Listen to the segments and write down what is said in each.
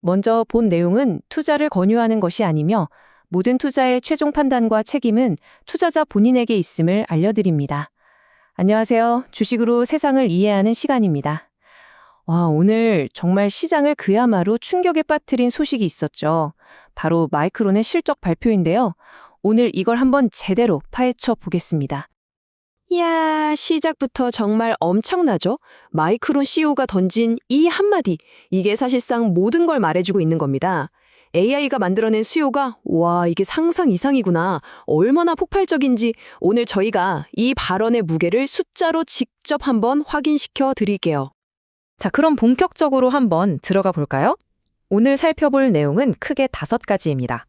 먼저 본 내용은 투자를 권유하는 것이 아니며 모든 투자의 최종 판단과 책임은 투자자 본인에게 있음을 알려드립니다. 안녕하세요. 주식으로 세상을 이해하는 시간입니다. 오늘 정말 시장을 그야말로 충격에 빠뜨린 소식이 있었죠. 바로 마이크론의 실적 발표인데요. 오늘 이걸 한번 제대로 파헤쳐 보겠습니다. 이야, 시작부터 정말 엄청나죠? 마이크론 CEO가 던진 이 한마디, 이게 사실상 모든 걸 말해주고 있는 겁니다. AI가 만들어낸 수요가 와, 이게 상상 이상이구나. 얼마나 폭발적인지 오늘 저희가 이 발언의 무게를 숫자로 직접 한번 확인시켜 드릴게요. 자, 그럼 본격적으로 한번 들어가 볼까요? 오늘 살펴볼 내용은 크게 5가지입니다.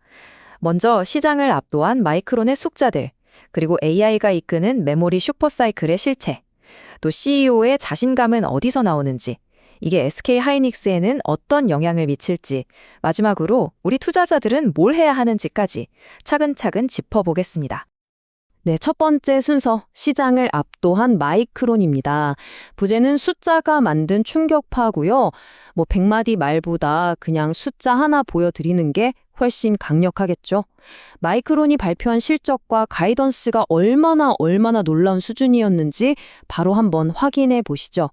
먼저 시장을 압도한 마이크론의 숫자들, 그리고 AI가 이끄는 메모리 슈퍼사이클의 실체, 또 CEO의 자신감은 어디서 나오는지, 이게 SK 하이닉스에는 어떤 영향을 미칠지, 마지막으로 우리 투자자들은 뭘 해야 하는지까지 차근차근 짚어보겠습니다. 네, 첫 번째 순서, 시장을 압도한 마이크론입니다. 부제는 숫자가 만든 충격파고요. 100마디 말보다 그냥 숫자 하나 보여드리는 게 훨씬 강력하겠죠. 마이크론이 발표한 실적과 가이던스가 얼마나 놀라운 수준이었는지 바로 한번 확인해 보시죠.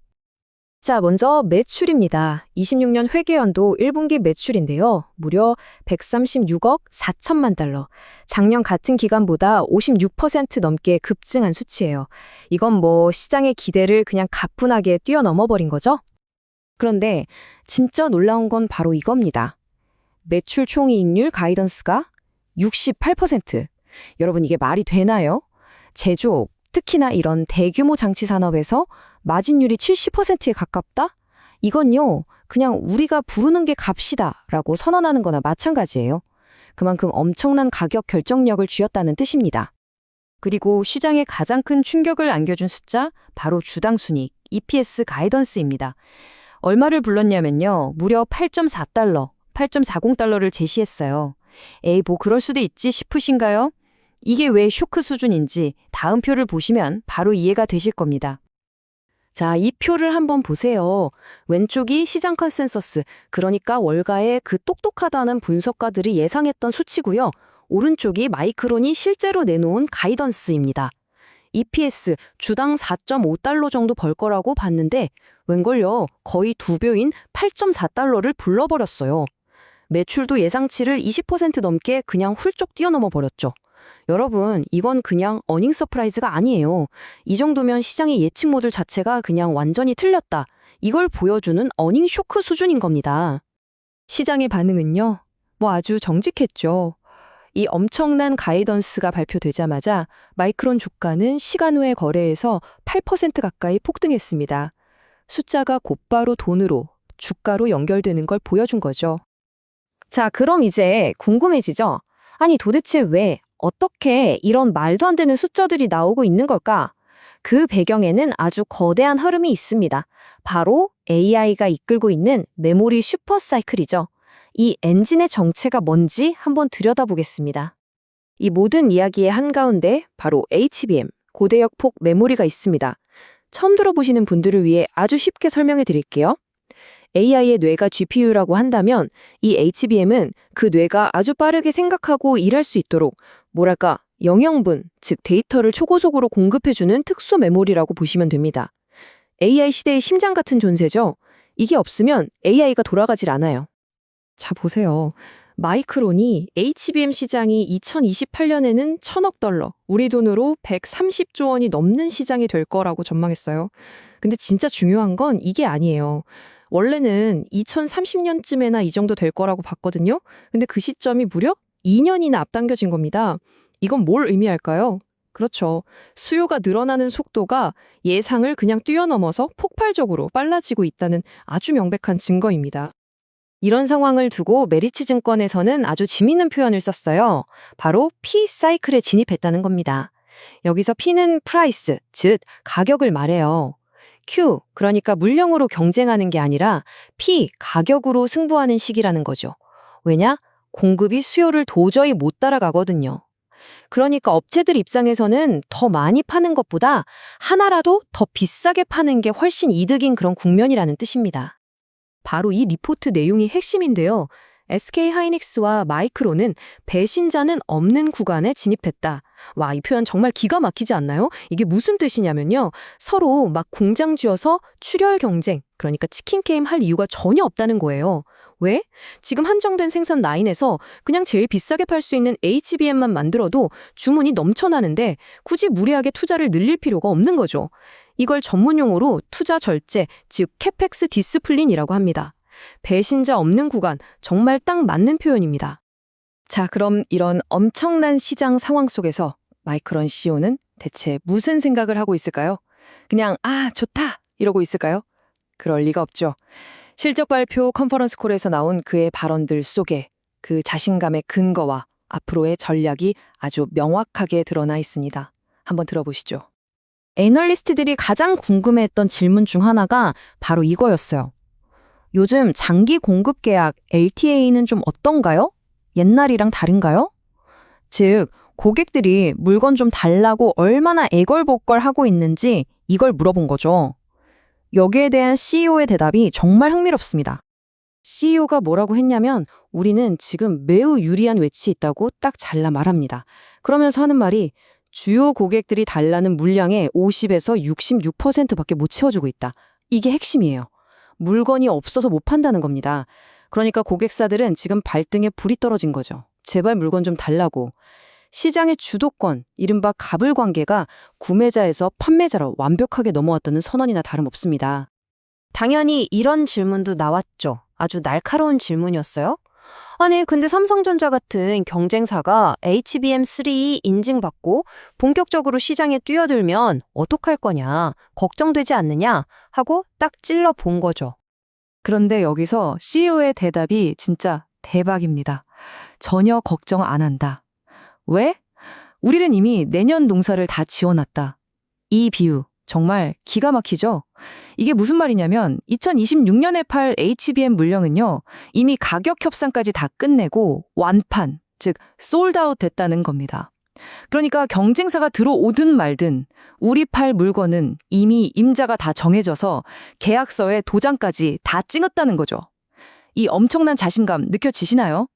자, 먼저 매출입니다. 26년 회계연도 1분기 매출인데요. 무려 136억 4천만 달러. 작년 같은 기간보다 56% 넘게 급증한 수치예요. 이건 시장의 기대를 그냥 가뿐하게 뛰어넘어 버린 거죠? 그런데 진짜 놀라운 건 바로 이겁니다. 매출 총이익률 가이던스가 68%. 여러분, 이게 말이 되나요? 제조업, 특히나 이런 대규모 장치 산업에서 마진율이 70%에 가깝다? 이건요, 그냥 우리가 부르는 게 값이다 라고 선언하는 거나 마찬가지예요. 그만큼 엄청난 가격 결정력을 쥐었다는 뜻입니다. 그리고 시장에 가장 큰 충격을 안겨준 숫자, 바로 주당 순이익, EPS 가이던스입니다. 얼마를 불렀냐면요, 무려 8.4달러, 8.40달러를 제시했어요. 에이, 그럴 수도 있지 싶으신가요? 이게 왜 쇼크 수준인지 다음 표를 보시면 바로 이해가 되실 겁니다. 자, 이 표를 한번 보세요. 왼쪽이 시장 컨센서스, 그러니까 월가의 그 똑똑하다는 분석가들이 예상했던 수치고요. 오른쪽이 마이크론이 실제로 내놓은 가이던스입니다. EPS 주당 4.5달러 정도 벌 거라고 봤는데 웬걸요, 거의 2배인 8.4달러를 불러버렸어요. 매출도 예상치를 20% 넘게 그냥 훌쩍 뛰어넘어 버렸죠. 여러분, 이건 그냥 어닝 서프라이즈가 아니에요. 이 정도면 시장의 예측 모델 자체가 그냥 완전히 틀렸다. 이걸 보여주는 어닝 쇼크 수준인 겁니다. 시장의 반응은요, 아주 정직했죠. 이 엄청난 가이던스가 발표되자마자 마이크론 주가는 시간 후에 거래에서 8% 가까이 폭등했습니다. 숫자가 곧바로 돈으로, 주가로 연결되는 걸 보여준 거죠. 자, 그럼 이제 궁금해지죠? 아니, 도대체 왜, 어떻게 이런 말도 안 되는 숫자들이 나오고 있는 걸까? 그 배경에는 아주 거대한 흐름이 있습니다. 바로 AI가 이끌고 있는 메모리 슈퍼사이클이죠. 이 엔진의 정체가 뭔지 한번 들여다보겠습니다. 이 모든 이야기의 한가운데 바로 HBM, 고대역폭 메모리가 있습니다. 처음 들어보시는 분들을 위해 아주 쉽게 설명해 드릴게요. AI의 뇌가 GPU라고 한다면 이 HBM은 그 뇌가 아주 빠르게 생각하고 일할 수 있도록 영양분, 즉 데이터를 초고속으로 공급해주는 특수 메모리라고 보시면 됩니다. AI 시대의 심장 같은 존재죠. 이게 없으면 AI가 돌아가질 않아요. 자, 보세요. 마이크론이 HBM 시장이 2028년에는 1,000억 달러, 우리 돈으로 130조 원이 넘는 시장이 될 거라고 전망했어요. 근데 진짜 중요한 건 이게 아니에요. 원래는 2030년쯤에나 이 정도 될 거라고 봤거든요. 근데 그 시점이 무려 2년이나 앞당겨진 겁니다. 이건 뭘 의미할까요? 그렇죠. 수요가 늘어나는 속도가 예상을 그냥 뛰어넘어서 폭발적으로 빨라지고 있다는 아주 명백한 증거입니다. 이런 상황을 두고 메리츠 증권에서는 아주 재미있는 표현을 썼어요. 바로 P 사이클에 진입했다는 겁니다. 여기서 P는 프라이스, 즉 가격을 말해요. Q, 그러니까 물량으로 경쟁하는 게 아니라 P, 가격으로 승부하는 시기라는 거죠. 왜냐? 공급이 수요를 도저히 못 따라가거든요. 그러니까 업체들 입장에서는 더 많이 파는 것보다 하나라도 더 비싸게 파는 게 훨씬 이득인 그런 국면이라는 뜻입니다. 바로 이 리포트 내용이 핵심인데요. SK 하이닉스와 마이크론은 배신자는 없는 구간에 진입했다. 와, 이 표현 정말 기가 막히지 않나요? 이게 무슨 뜻이냐면요. 서로 막 공장 쥐어서 출혈 경쟁, 그러니까 치킨 게임 할 이유가 전혀 없다는 거예요. 왜? 지금 한정된 생산 라인에서 그냥 제일 비싸게 팔 수 있는 HBM만 만들어도 주문이 넘쳐나는데 굳이 무리하게 투자를 늘릴 필요가 없는 거죠. 이걸 전문용어로 투자 절제, 즉 캐펙스 디스플린이라고 합니다. 배신자 없는 구간, 정말 딱 맞는 표현입니다. 자, 그럼 이런 엄청난 시장 상황 속에서 마이크론 CEO는 대체 무슨 생각을 하고 있을까요? 그냥 좋다 이러고 있을까요? 그럴 리가 없죠. 실적 발표 컨퍼런스 콜에서 나온 그의 발언들 속에 그 자신감의 근거와 앞으로의 전략이 아주 명확하게 드러나 있습니다. 한번 들어보시죠. 애널리스트들이 가장 궁금해했던 질문 중 하나가 바로 이거였어요. 요즘 장기 공급 계약 LTA는 좀 어떤가요? 옛날이랑 다른가요? 즉, 고객들이 물건 좀 달라고 얼마나 애걸복걸 하고 있는지 이걸 물어본 거죠. 여기에 대한 CEO의 대답이 정말 흥미롭습니다. CEO가 뭐라고 했냐면 우리는 지금 매우 유리한 위치에 있다고 딱 잘라 말합니다. 그러면서 하는 말이 주요 고객들이 달라는 물량의 50에서 66%밖에 못 채워주고 있다. 이게 핵심이에요. 물건이 없어서 못 판다는 겁니다. 그러니까 고객사들은 지금 발등에 불이 떨어진 거죠. 제발 물건 좀 달라고. 시장의 주도권, 이른바 갑을 관계가 구매자에서 판매자로 완벽하게 넘어왔다는 선언이나 다름없습니다. 당연히 이런 질문도 나왔죠. 아주 날카로운 질문이었어요. 아니, 근데 삼성전자 같은 경쟁사가 HBM3 인증받고 본격적으로 시장에 뛰어들면 어떡할 거냐, 걱정되지 않느냐 하고 딱 찔러 본 거죠. 그런데 여기서 CEO의 대답이 진짜 대박입니다. 전혀 걱정 안 한다. 왜? 우리는 이미 내년 농사를 다 지어놨다. 이 비유 정말 기가 막히죠? 이게 무슨 말이냐면 2026년에 팔 HBM 물량은요, 이미 가격 협상까지 다 끝내고 완판, 즉 솔드아웃 됐다는 겁니다. 그러니까 경쟁사가 들어오든 말든 우리 팔 물건은 이미 임자가 다 정해져서 계약서에 도장까지 다 찍었다는 거죠. 이 엄청난 자신감 느껴지시나요?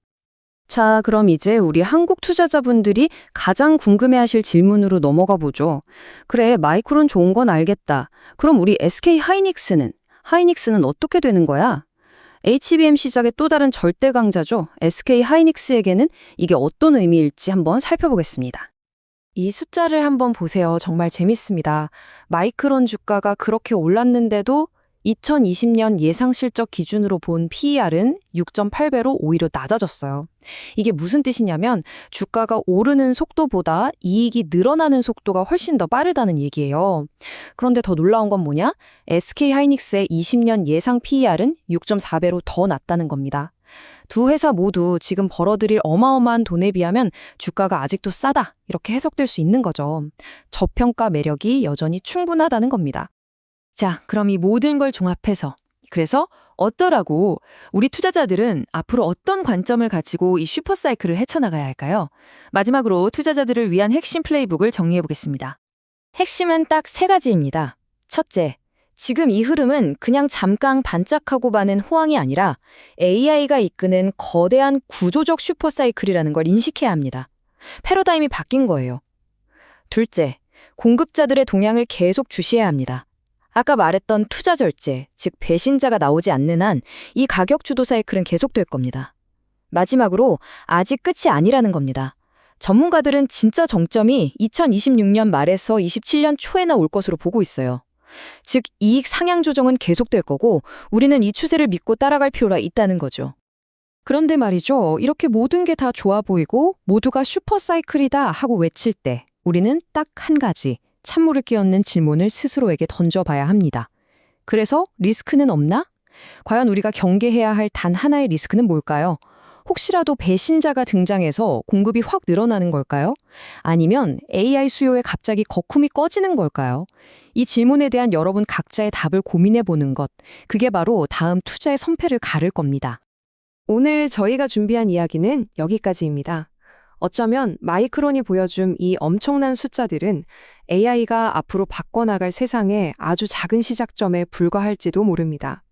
자, 그럼 이제 우리 한국 투자자분들이 가장 궁금해하실 질문으로 넘어가 보죠. 그래, 마이크론 좋은 건 알겠다. 그럼 우리 SK하이닉스는 어떻게 되는 거야? HBM 시장의 또 다른 절대 강자죠. SK하이닉스에게는 이게 어떤 의미일지 한번 살펴보겠습니다. 이 숫자를 한번 보세요. 정말 재밌습니다. 마이크론 주가가 그렇게 올랐는데도 2020년 예상 실적 기준으로 본 PER은 6.8배로 오히려 낮아졌어요. 이게 무슨 뜻이냐면 주가가 오르는 속도보다 이익이 늘어나는 속도가 훨씬 더 빠르다는 얘기예요. 그런데 더 놀라운 건 뭐냐? SK하이닉스의 20년 예상 PER은 6.4배로 더 낮다는 겁니다. 두 회사 모두 지금 벌어들일 어마어마한 돈에 비하면 주가가 아직도 싸다, 이렇게 해석될 수 있는 거죠. 저평가 매력이 여전히 충분하다는 겁니다. 자, 그럼 이 모든 걸 종합해서 그래서 어떠라고 우리 투자자들은 앞으로 어떤 관점을 가지고 이 슈퍼사이클을 헤쳐나가야 할까요? 마지막으로 투자자들을 위한 핵심 플레이북을 정리해보겠습니다. 핵심은 딱 3가지입니다. 첫째, 지금 이 흐름은 그냥 잠깐 반짝하고 마는 호황이 아니라 AI가 이끄는 거대한 구조적 슈퍼사이클이라는 걸 인식해야 합니다. 패러다임이 바뀐 거예요. 둘째, 공급자들의 동향을 계속 주시해야 합니다. 아까 말했던 투자 절제, 즉 배신자가 나오지 않는 한 이 가격 주도 사이클은 계속될 겁니다. 마지막으로 아직 끝이 아니라는 겁니다. 전문가들은 진짜 정점이 2026년 말에서 27년 초에나 올 것으로 보고 있어요. 즉 이익 상향 조정은 계속될 거고 우리는 이 추세를 믿고 따라갈 필요가 있다는 거죠. 그런데 말이죠. 이렇게 모든 게 다 좋아 보이고 모두가 슈퍼사이클이다 하고 외칠 때 우리는 딱 한 가지 찬물을 끼얹는 질문을 스스로에게 던져봐야 합니다. 그래서 리스크는 없나? 과연 우리가 경계해야 할 단 하나의 리스크는 뭘까요? 혹시라도 배신자가 등장해서 공급이 확 늘어나는 걸까요? 아니면 AI 수요에 갑자기 거품이 꺼지는 걸까요? 이 질문에 대한 여러분 각자의 답을 고민해보는 것, 그게 바로 다음 투자의 선패를 가를 겁니다. 오늘 저희가 준비한 이야기는 여기까지입니다. 어쩌면 마이크론이 보여준 이 엄청난 숫자들은 AI가 앞으로 바꿔나갈 세상의 아주 작은 시작점에 불과할지도 모릅니다.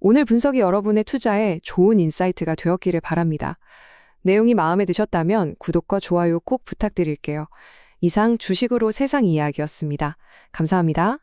오늘 분석이 여러분의 투자에 좋은 인사이트가 되었기를 바랍니다. 내용이 마음에 드셨다면 구독과 좋아요 꼭 부탁드릴게요. 이상 주식으로 세상 이야기였습니다. 감사합니다.